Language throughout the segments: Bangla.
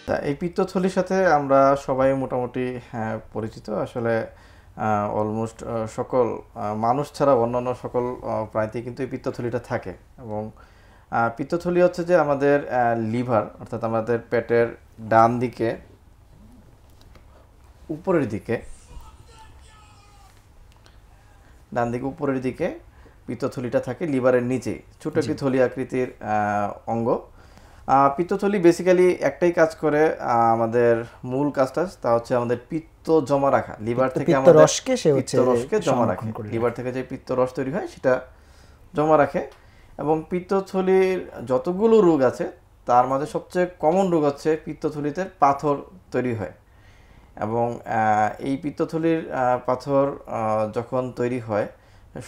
তা এই পিত্তথলির সাথে আমরা সবাই মোটামুটি পরিচিত আসলে অলমোস্ট সকল মানুষ ছাড়া অন্যান্য সকল প্রাণীতে কিন্তু এই পিত্তথলিটা থাকে এবং পিত্তথলি হচ্ছে যে আমাদের লিভার অর্থাৎ আমাদের পেটের ডান দিকে উপরের দিকে পিত্তথলিটা থাকে লিভারের নিচে ছোট একটি থলি আকৃতির অঙ্গ। পিত্তথলি বেসিক্যালি একটাই কাজ করে, আমাদের মূল কাজটা তা হচ্ছে আমাদের পিত্ত জমা রাখা, লিভার থেকে আমাদের পিত্তরসকে জমা রাখে, লিভার থেকে যে পিত্তরস তৈরি হয় সেটা জমা রাখে। এবং পিত্তথলির যতগুলো রোগ আছে তার মাঝে সবচেয়ে কমন রোগ হচ্ছে পিত্তথলিতে পাথর তৈরি হয়। এবং এই পিত্তথলির পাথর যখন তৈরি হয়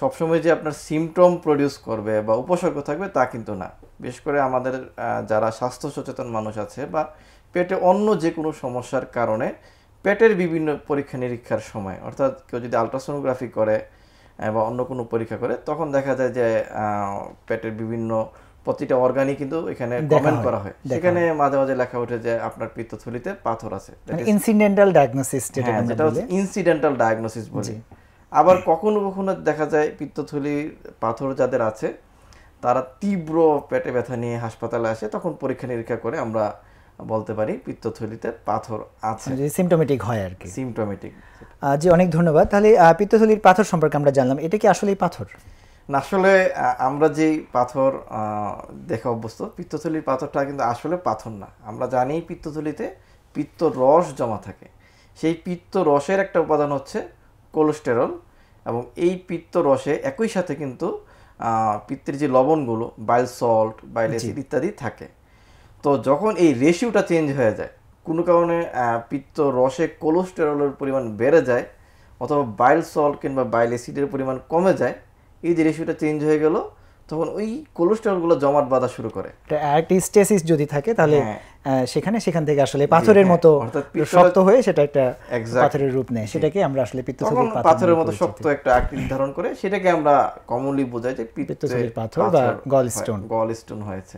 সবসময় যে আপনার সিমটম প্রডিউস করবে বা উপসর্গ থাকবে তা কিন্তু না। বিশেষ করে আমাদের যারা স্বাস্থ্য সচেতন মানুষ আছে বা পেটে অন্য যে কোনো সমস্যার কারণে পেটের বিভিন্ন পরীক্ষা নিরীক্ষার সময়, অর্থাৎ কেউ যদি আলট্রাসোনোগ্রাফি করে বা অন্য কোনো পরীক্ষা করে তখন দেখা যায় যে পেটের বিভিন্ন প্রতিটা অর্গানই কিন্তু এখানে কমেন্ট করা হয়, সেখানে মাঝে মাঝে লেখা ওঠে যে আপনার পিত্তথলিতে পাথর আছে, ইনসিডেন্টাল ডায়াগনোসিস, যেটা হচ্ছে ইনসিডেন্টাল ডায়াগনোসিস বলি। আবার কখনো কখনো দেখা যায় পিত্তথলির পাথর যাদের আছে তারা তীব্র পেটে ব্যথা নিয়ে হাসপাতালে আসে, তখন পরীক্ষা নিরীক্ষা করে আমরা বলতে পারি পিত্তথলিতে পাথর আছে, সিমটোমেটিক হয় আর কি। সিমটোমেটিক। জি, অনেক ধন্যবাদ। তাহলে পিত্তথলির পাথর সম্পর্কে আমরা জানলাম, এটা কি আসলেই পাথর? না, আসলে আমরা যেই পাথর দেখা অভ্যস্ত, পিত্তথলির পাথরটা কিন্তু আসলে পাথর না। আমরা জানি পিত্তথলিতে পিত্ত রস জমা থাকে, সেই পিত্ত রসের একটা উপাদান হচ্ছে কোলেস্টেরল, এবং এই পিত্ত রসে একই সাথে কিন্তু পিত্তের যে লবণগুলো বাইল সল্ট, বাইল অ্যাসিড ইত্যাদি থাকে। তো যখন এই রেশিওটা চেঞ্জ হয়ে যায়, কোনো কারণে পিত্ত রসে কোলেস্টেরলের পরিমাণ বেড়ে যায় অথবা বাইল সল্ট কিংবা বাইল অ্যাসিডের পরিমাণ কমে যায়, এই যে রেশিওটা চেঞ্জ হয়ে গেল তখন ওই কোলেস্টেরলগুলো জমাট বাঁধা শুরু করে। একটা স্টেসিস যদি থাকে তাহলে সেখান থেকে আসলে পাথরের মতো শক্ত হয়ে সেটা একটা পাথরের রূপ নেয়, সেটাকে আমরা আসলে পিত্তথলির পাথরের মতো শক্ত একটা আকৃতি ধারণ করে, সেটাকে আমরা কমনলি বোঝাই যে পিত্তথলির পাথর বা গলস্টোন হয়েছে।